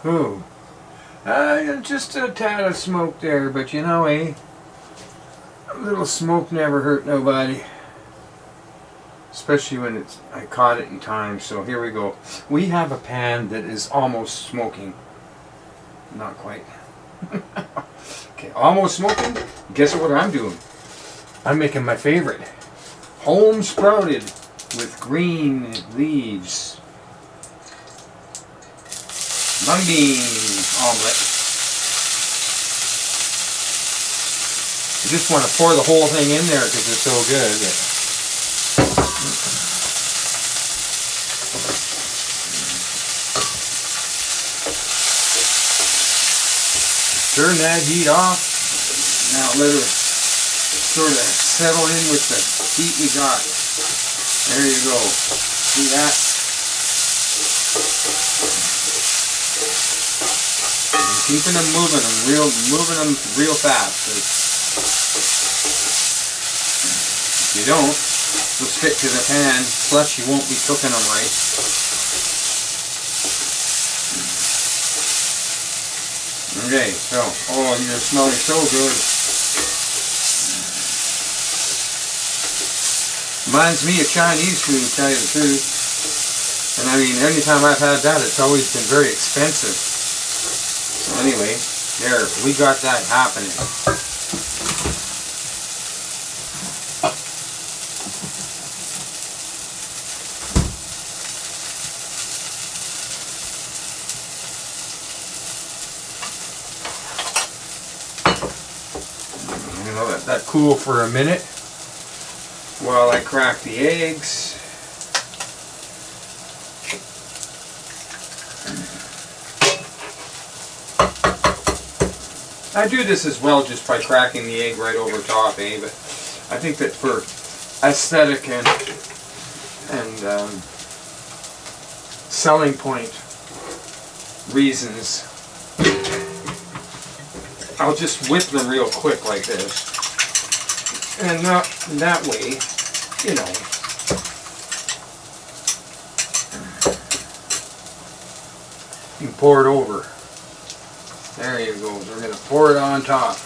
Ooh. Just a tad of smoke there, but you know, a little smoke never hurt nobody. Especially when I caught it in time. So here we go. We have a pan that is almost smoking. Not quite. Okay, almost smoking. Guess what I'm doing? I'm making my favorite. Home sprouted with green leaves. Mung bean omelet. You just want to pour the whole thing in there because it's so good. Turn that heat off. Now let her sort of settle in with the heat we got. There you go. See that? And keeping them moving them real fast. If you don't, they'll stick to the pan. Plus, you won't be cooking them right. Okay, so you're smelling so good. Reminds me of Chinese food, to tell you the truth. And I mean, anytime I've had that, it's always been very expensive. So anyway, there, we got that happening. You know, let that cool for a minute while I crack the eggs. I do this as well just by cracking the egg right over top, but I think that for aesthetic and selling point reasons, I'll just whip them real quick like this. And that way, you know, you can pour it over. There you go. We're going to pour it on top.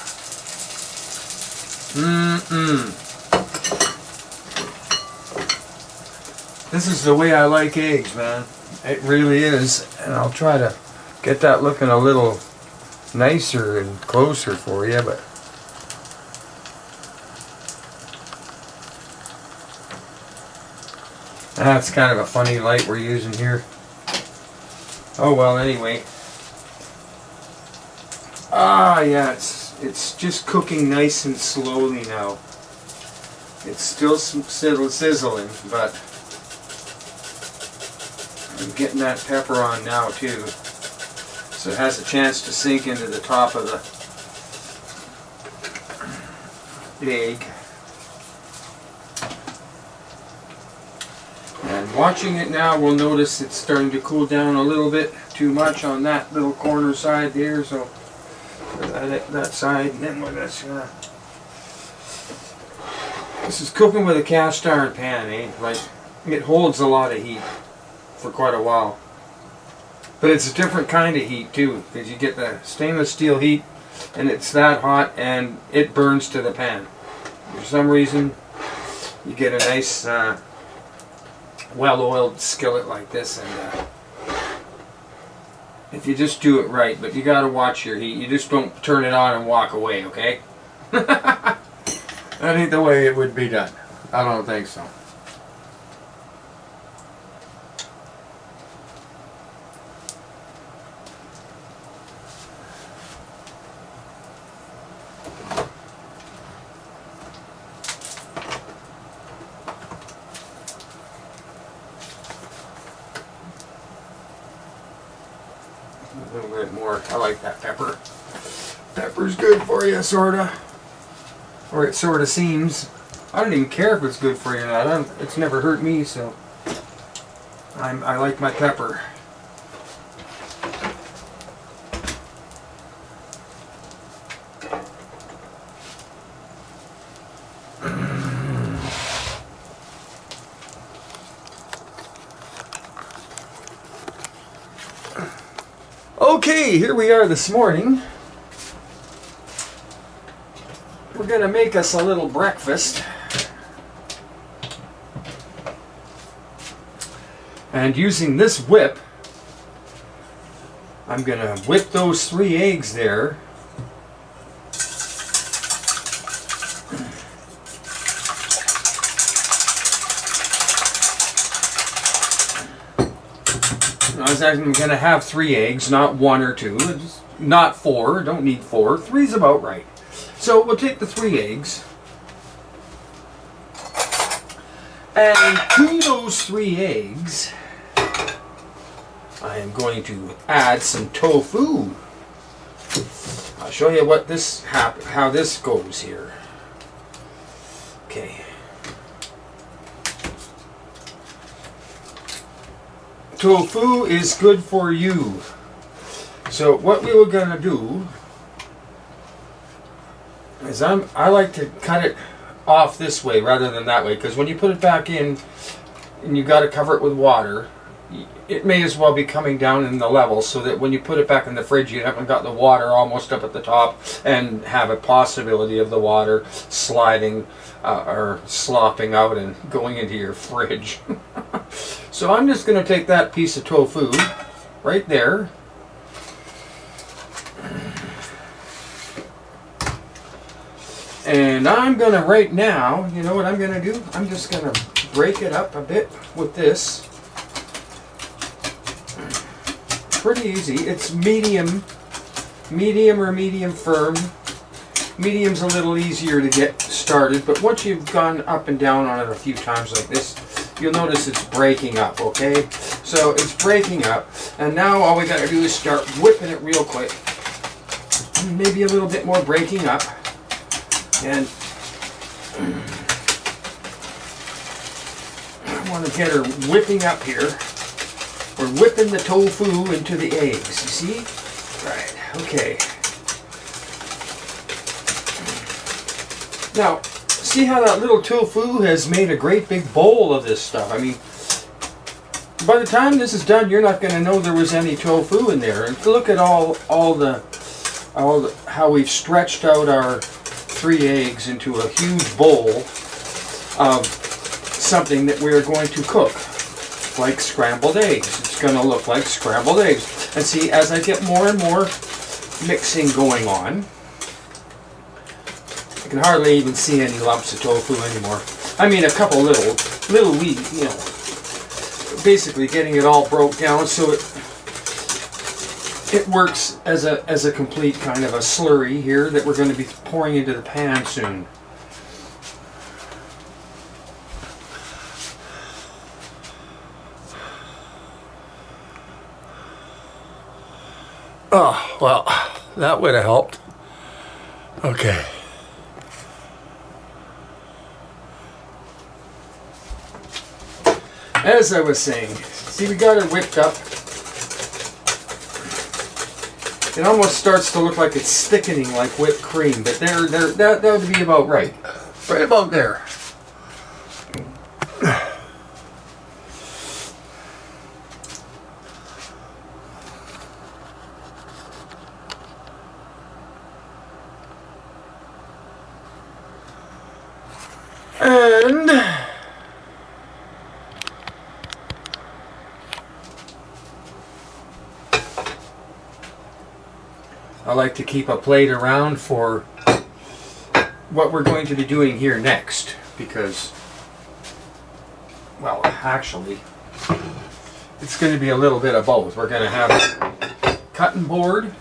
This is the way I like eggs, man. It really is. And I'll try to get that looking a little nicer and closer for you, but that's kind of a funny light we're using here. Oh well, anyway. Yeah, it's just cooking nice and slowly now. It's still sizzling, but I'm getting that pepper on now too, so it has a chance to sink into the top of the egg. And watching it now, we'll notice it's starting to cool down a little bit too much on that little corner side there, so that side, and then with this is cooking with a cast iron pan, like it holds a lot of heat for quite a while, but it's a different kind of heat too, because you get the stainless steel heat and it's that hot and it burns to the pan. For some reason you get a nice well-oiled skillet like this, and if you just do it right, but you got to watch your heat. You just don't turn it on and walk away, okay? That ain't the way it would be done. I don't think so. A little bit more. I like that pepper. Pepper's good for you, sorta. Or it sorta seems. I don't even care if it's good for you or not. It's never hurt me, so I like my pepper. Okay, here we are this morning. We're going to make us a little breakfast. And using this whip, I'm going to whip those 3 eggs there. I'm going to have 3 eggs, not 1 or 2, not 4, don't need 4, 3's about right. So we'll take the 3 eggs, and to those 3 eggs, I am going to add some tofu. I'll show you what this how this goes here. Okay. Tofu is good for you. So what we were gonna do is I like to cut it off this way rather than that way, because when you put it back in and you got to cover it with water, it may as well be coming down in the level, so that when you put it back in the fridge you haven't got the water almost up at the top and have a possibility of the water sliding or slopping out and going into your fridge. So I'm just going to take that piece of tofu right there, and I'm going to right now, you know what I'm going to do? I'm just going to break it up a bit with this. Pretty easy. It's medium or medium firm. Medium's a little easier to get started, but once you've gone up and down on it a few times like this, you'll notice it's breaking up, okay? So it's breaking up, and now all we got to do is start whipping it real quick. Maybe a little bit more breaking up, and I want to get her whipping up here. We're whipping the tofu into the eggs, you see? Right, okay. Now, see how that little tofu has made a great big bowl of this stuff? I mean, by the time this is done, you're not going to know there was any tofu in there. And look at all the how we've stretched out our 3 eggs into a huge bowl of something that we're going to cook, like scrambled eggs. It's going to look like scrambled eggs. And see, as I get more and more mixing going on, I can hardly even see any lumps of tofu anymore. I mean, a couple little wee, you know, basically getting it all broke down so it works as a complete kind of a slurry here that we're going to be pouring into the pan soon. Oh, well, that would have helped. Okay. As I was saying, see, we got it whipped up. It almost starts to look like it's thickening like whipped cream, but that would be about right. Right about there. And I like to keep a plate around for what we're going to be doing here next, because, well, actually, it's going to be a little bit of both. We're going to have a cutting board,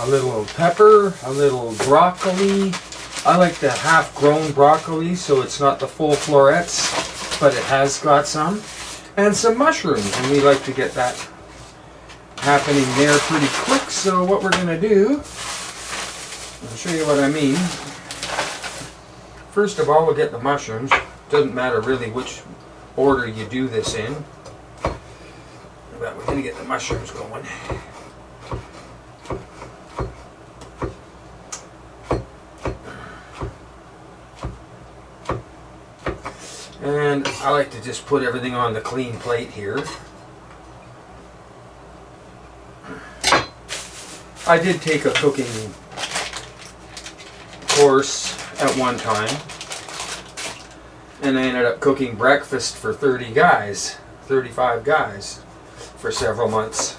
a little pepper, a little broccoli. I like the half-grown broccoli, so it's not the full florets, but it has got some. And some mushrooms, and we like to get that happening there pretty quick. So what we're going to do, I'll show you what I mean. First of all, we'll get the mushrooms. Doesn't matter really which order you do this in, but we're going to get the mushrooms going. And I like to just put everything on the clean plate here. I did take a cooking course at one time, and I ended up cooking breakfast for 30 guys, 35 guys for several months.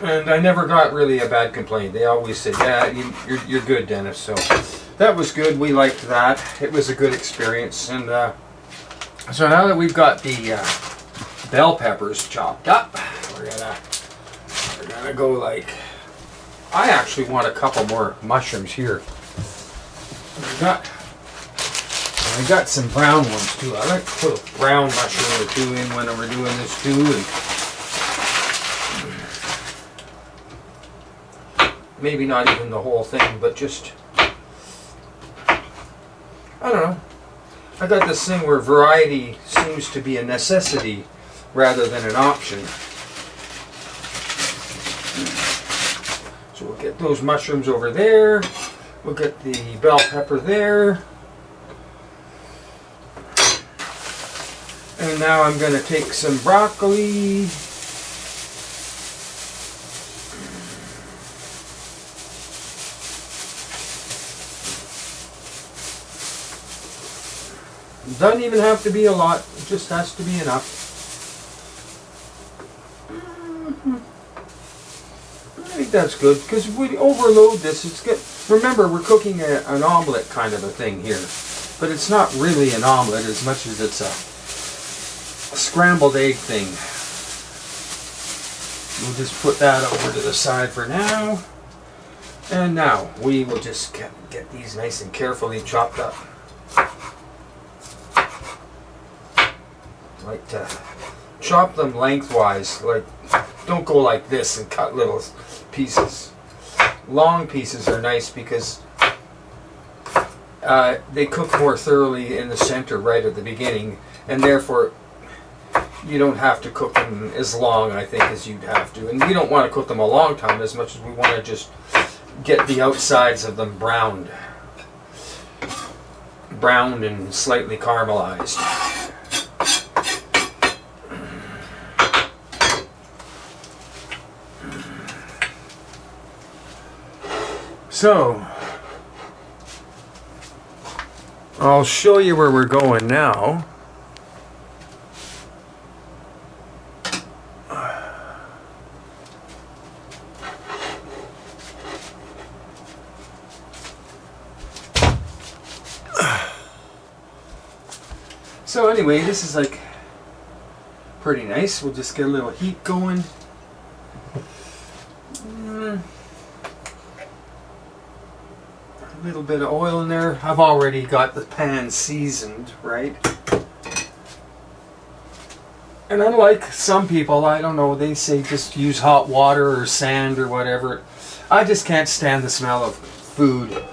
And I never got really a bad complaint. They always said, yeah, you're good, Dennis. So that was good. We liked that. It was a good experience. And so now that we've got the bell peppers chopped up, we're gonna go like, I actually want a couple more mushrooms here. I got some brown ones too. I like to put a brown mushroom or two in when we're doing this too. And maybe not even the whole thing, but just, I don't know. I got this thing where variety seems to be a necessity rather than an option. So we'll get those mushrooms over there. We'll get the bell pepper there. And now I'm going to take some broccoli. Doesn't even have to be a lot, it just has to be enough. I think that's good, because if we overload this, it's good. Remember, we're cooking an omelet kind of a thing here, but it's not really an omelet as much as it's a scrambled egg thing. We'll just put that over to the side for now. And now we will just get these nice and carefully chopped up. Like to chop them lengthwise, like don't go like this and cut little pieces. Long pieces are nice because they cook more thoroughly in the center right at the beginning, and therefore you don't have to cook them as long, I think, as you'd have to. And we don't want to cook them a long time as much as we want to just get the outsides of them browned and slightly caramelized. So, I'll show you where we're going now. So anyway, this is like pretty nice. We'll just get a little heat going. A little bit of oil in there. I've already got the pan seasoned, right? And unlike some people, I don't know, they say just use hot water or sand or whatever. I just can't stand the smell of food,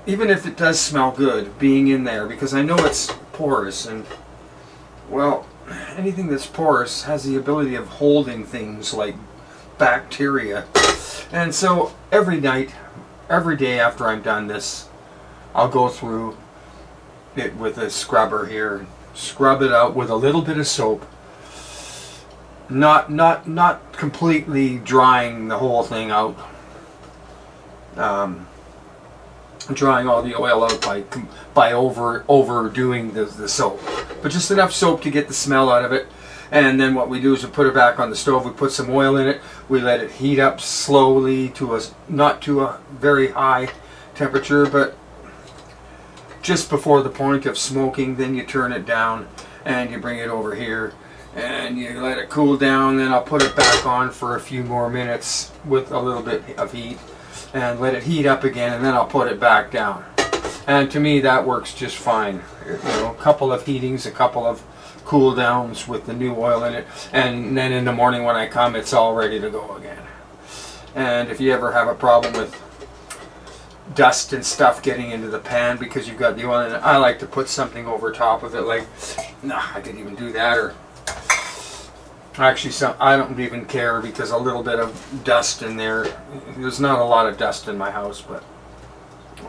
even if it does smell good, being in there, because I know it's porous, and well, anything that's porous has the ability of holding things like bacteria. And so every night, every day after I'm done this, I'll go through it with a scrubber here and scrub it out with a little bit of soap. Not completely drying the whole thing out. Drying all the oil out by overdoing the soap. But just enough soap to get the smell out of it. And then what we do is we put it back on the stove, we put some oil in it, we let it heat up slowly to not to a very high temperature, but just before the point of smoking. Then you turn it down and you bring it over here and you let it cool down. Then I'll put it back on for a few more minutes with a little bit of heat and let it heat up again, and then I'll put it back down. And to me that works just fine. You know, a couple of heatings, a couple of cool downs with the new oil in it, and then in the morning when I come, it's all ready to go again. And if you ever have a problem with dust and stuff getting into the pan because you've got the oil in it, I like to put something over top of it, like, I could even do that, or actually I don't even care, because a little bit of dust in there, there's not a lot of dust in my house, but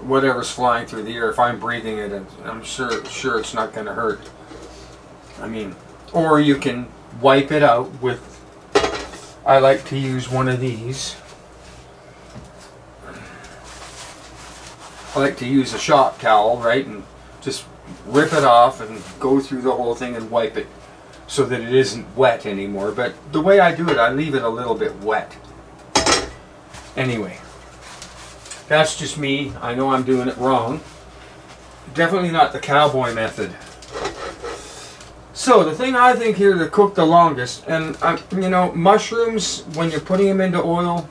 whatever's flying through the air. If I'm breathing it, I'm sure it's not going to hurt. I mean, or you can wipe it out with, I like to use one of these. I like to use a shop towel, right, and just rip it off and go through the whole thing and wipe it so that it isn't wet anymore. But the way I do it, I leave it a little bit wet. Anyway, that's just me. I know I'm doing it wrong. Definitely not the cowboy method. So the thing I think here to cook the longest, and you know, mushrooms, when you're putting them into oil,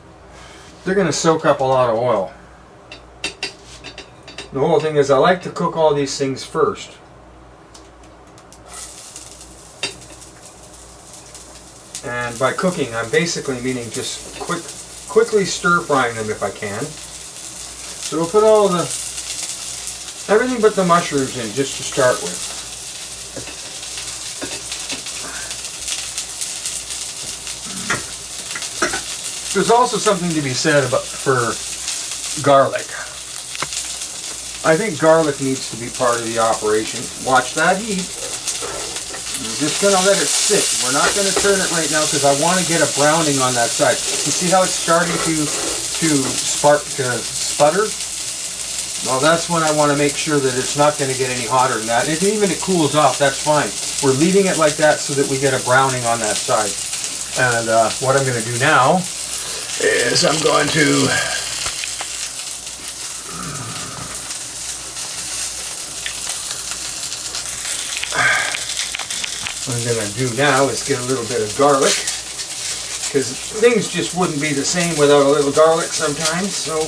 they're going to soak up a lot of oil. The whole thing is I like to cook all these things first. And by cooking, I'm basically meaning just quickly stir frying them if I can. So we'll put everything but the mushrooms in just to start with. There's also something to be said for garlic. I think garlic needs to be part of the operation. Watch that heat. We're just going to let it sit. We're not going to turn it right now because I want to get a browning on that side. You see how it's starting to sputter? Well, that's when I want to make sure that it's not going to get any hotter than that. If even it cools off, that's fine. We're leaving it like that so that we get a browning on that side. And what I'm going to do now is I'm going to get a little bit of garlic, because things just wouldn't be the same without a little garlic sometimes. So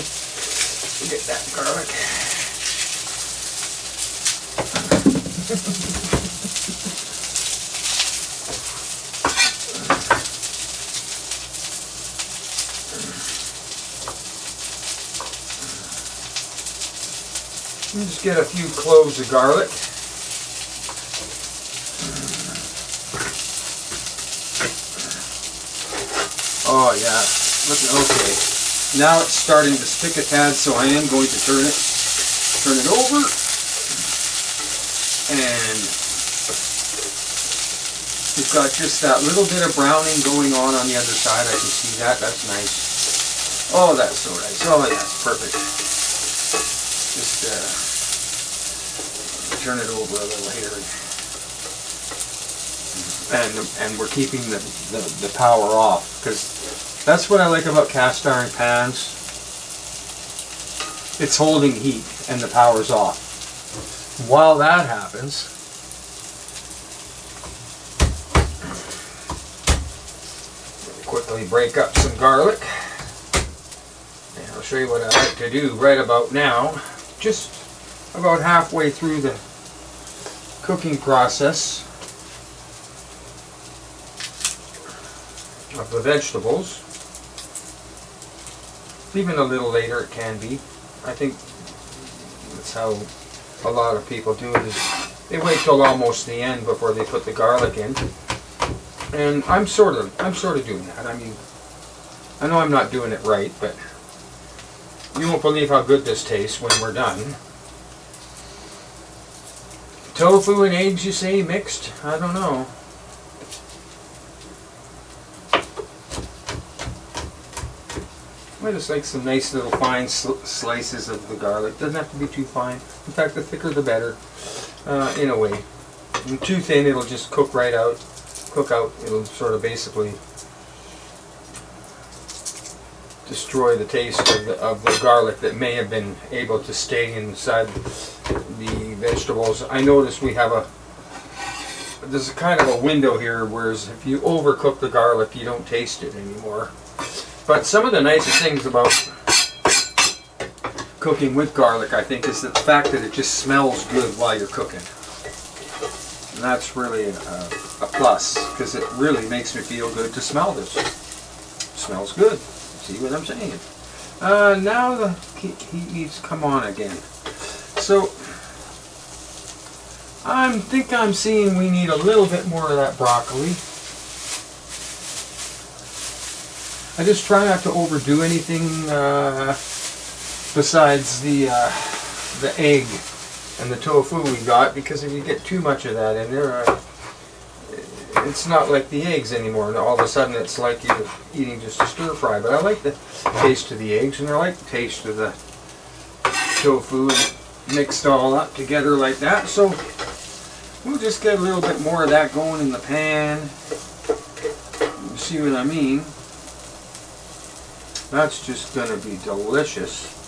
get that garlic. Just get a few cloves of garlic. Oh yeah, look, okay. Now it's starting to stick a tad, so I am going to turn it over, and we've got just that little bit of browning going on the other side. I can see that. That's nice. Oh, that's so nice. Oh, that's perfect. Just turn it over a little here. And we're keeping the power off, because that's what I like about cast iron pans. It's holding heat and the power's off. While that happens, quickly break up some garlic. And I'll show you what I like to do right about now. Just about halfway through the cooking process of the vegetables. Even a little later it can be. I think that's how a lot of people do it, is they wait till almost the end before they put the garlic in. And I'm sort of doing that. I mean, I know I'm not doing it right, but you won't believe how good this tastes when we're done. Tofu and eggs, you say, mixed? I don't know. I just like some nice little fine slices of the garlic. Doesn't have to be too fine. In fact, the thicker the better, in a way. And too thin, it'll just cook right out. It'll sort of basically destroy the taste of the garlic that may have been able to stay inside the vegetables. I noticed there's a kind of a window here, whereas if you overcook the garlic, you don't taste it anymore. But some of the nicest things about cooking with garlic, I think, is the fact that it just smells good while you're cooking. And that's really a plus, because it really makes me feel good to smell this. It smells good. See what I'm saying? Now the heat needs to come on again. So I think I'm seeing we need a little bit more of that broccoli. I just try not to overdo anything besides the egg and the tofu we got, because if you get too much of that in there, it's not like the eggs anymore, and all of a sudden it's like you're eating just a stir fry. But I like the taste of the eggs, and I like the taste of the tofu mixed all up together like that. So we'll just get a little bit more of that going in the pan. You see what I mean? That's just going to be delicious.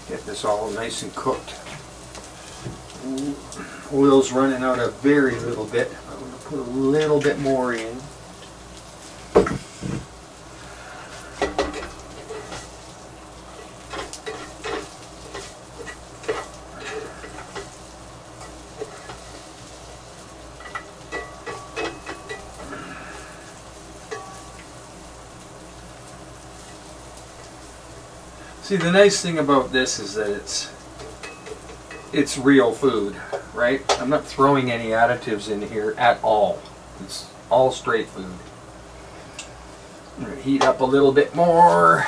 Get this all nice and cooked. Oil's running out a very little bit. I'm going to put a little bit more in. See, the nice thing about this is that it's real food, right? I'm not throwing any additives in here at all. It's all straight food. I'm going to heat up a little bit more.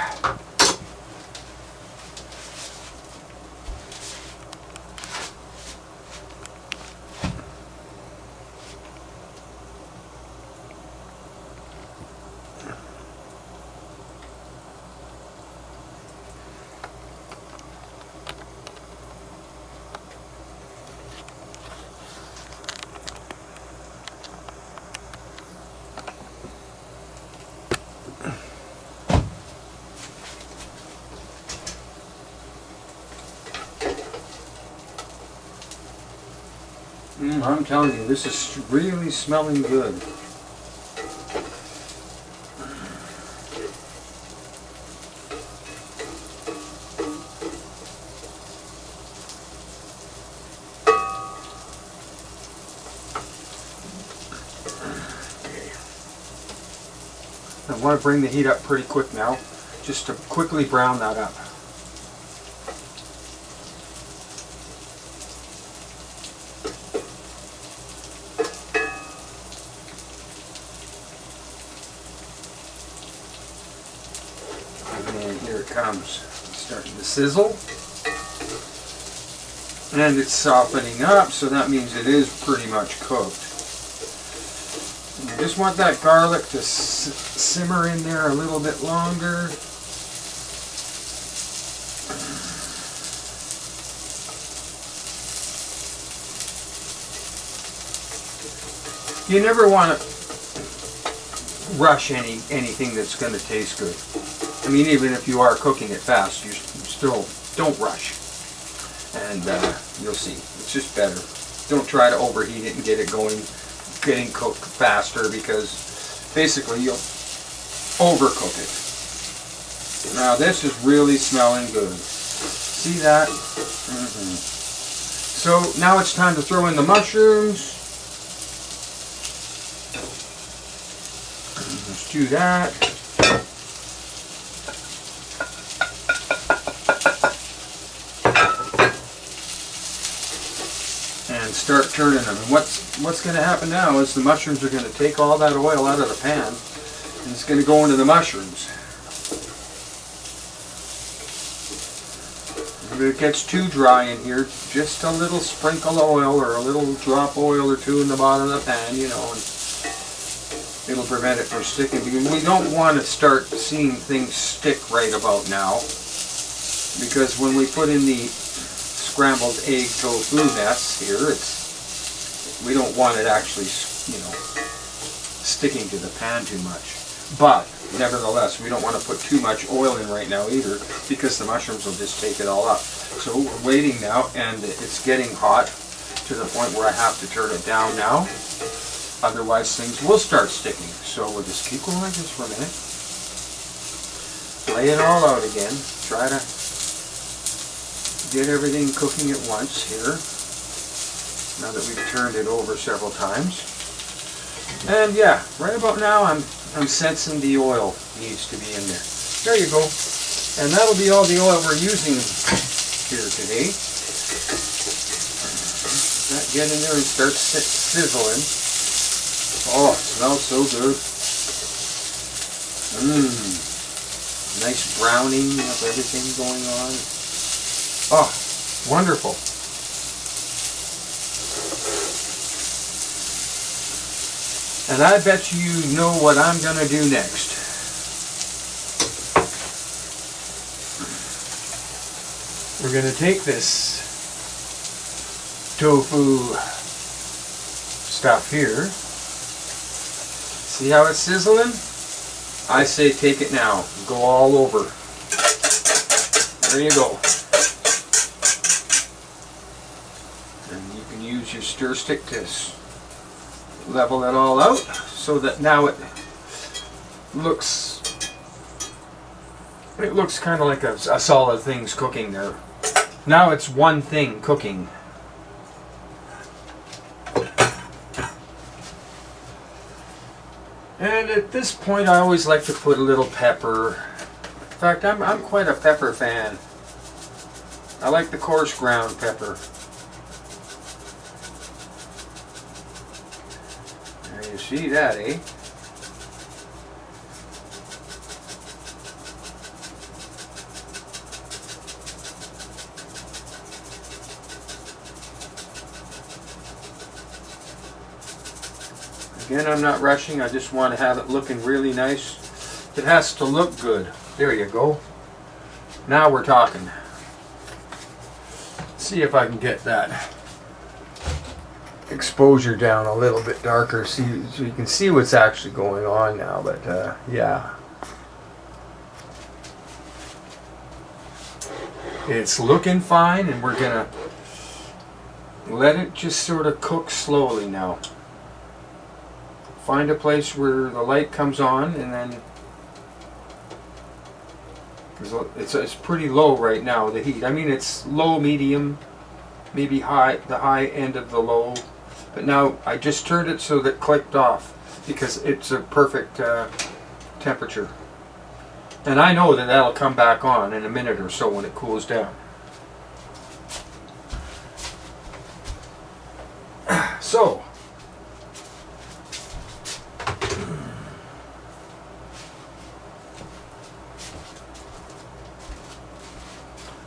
I'm telling you, this is really smelling good. I want to bring the heat up pretty quick now, just to quickly brown that up. And here it comes. It's starting to sizzle. And it's softening up, so that means it is pretty much cooked. You just want that garlic to simmer in there a little bit longer. You never want to rush anything that's going to taste good. I mean, even if you are cooking it fast, you still don't rush. And you'll see, it's just better. Don't try to overheat it and get it getting cooked faster, because basically you'll overcook it. Now this is really smelling good. See that? So now it's time to throw in the mushrooms. Let's do that. And start turning them. And what's going to happen now is the mushrooms are going to take all that oil out of the pan, and it's going to go into the mushrooms. If it gets too dry in here, just a little sprinkle of oil or a little drop oil or two in the bottom of the pan, you know, and it'll prevent it from sticking. Because we don't want to start seeing things stick right about now, because when we put in the scrambled egg tofu mess here, we don't want it actually, you know, sticking to the pan too much. But nevertheless, we don't want to put too much oil in right now either, because the mushrooms will just take it all up. So we're waiting now, and it's getting hot to the point where I have to turn it down now. Otherwise things will start sticking. So we'll just keep going like this for a minute. Lay it all out again. Try to get everything cooking at once here. Now that we've turned it over several times. And yeah, right about now I'm sensing the oil needs to be in there. There you go. And that'll be all the oil we're using here today. That get in there and start sizzling. Oh, it smells so good. Nice browning of everything going on. Oh, wonderful. And I bet you know what I'm going to do next. We're going to take this tofu stuff here. See how it's sizzling? I say take it now. Go all over. There you go. And you can use your stir stick to level it all out so that now it looks kind of like a solid thing's cooking there. Now it's one thing cooking. And at this point I always like to put a little pepper. In fact, I'm quite a pepper fan. I like the coarse ground pepper. There you see that, eh? Again, I'm not rushing, I just want to have it looking really nice. It has to look good. There you go. Now we're talking. See if I can get that exposure down a little bit darker so you can see what's actually going on now, but yeah. It's looking fine, and we're gonna let it just sort of cook slowly now. Find a place where the light comes on, and then it's pretty low right now, the heat. I mean, it's low, medium, maybe high, the high end of the low. But now I just turned it so that it clicked off because it's a perfect temperature. And I know that that'll come back on in a minute or so when it cools down. So,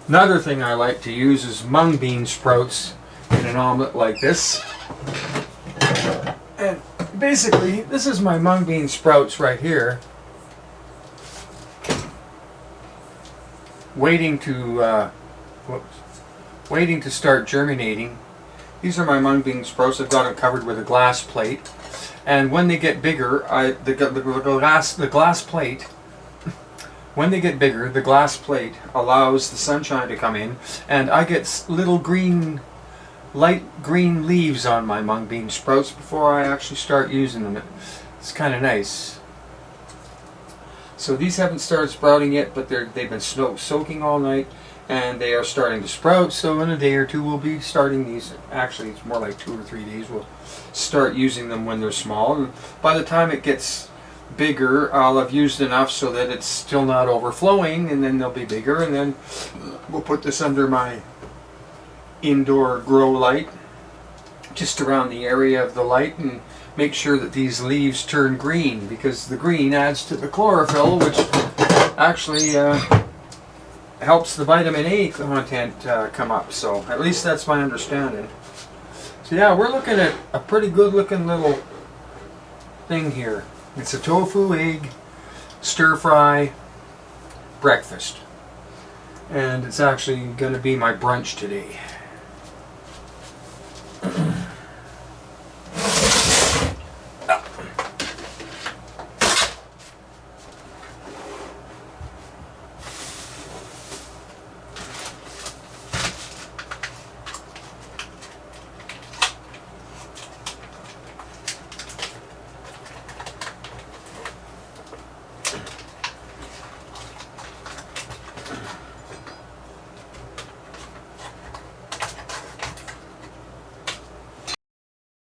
another thing I like to use is mung bean sprouts in an omelet like this. And basically, this is my mung bean sprouts right here, waiting to start germinating. These are my mung bean sprouts. I've got them covered with a glass plate, and when they get bigger, the glass plate. When they get bigger, the glass plate allows the sunshine to come in, and I get little green, light green leaves on my mung bean sprouts before I actually start using them. It's kind of nice. So these haven't started sprouting yet, but they've been soaking all night, and they are starting to sprout. So in a day or two we'll be starting these. Actually, it's more like 2 or 3 days. We'll start using them when they're small, and by the time it gets bigger, I'll have used enough so that it's still not overflowing, and then they'll be bigger, and then we'll put this under my indoor grow light just around the area of the light and make sure that these leaves turn green, because the green adds to the chlorophyll, which actually helps the vitamin A content come up. So at least that's my understanding. So yeah, we're looking at a pretty good looking little thing here. It's a tofu egg stir fry breakfast, and it's actually going to be my brunch today.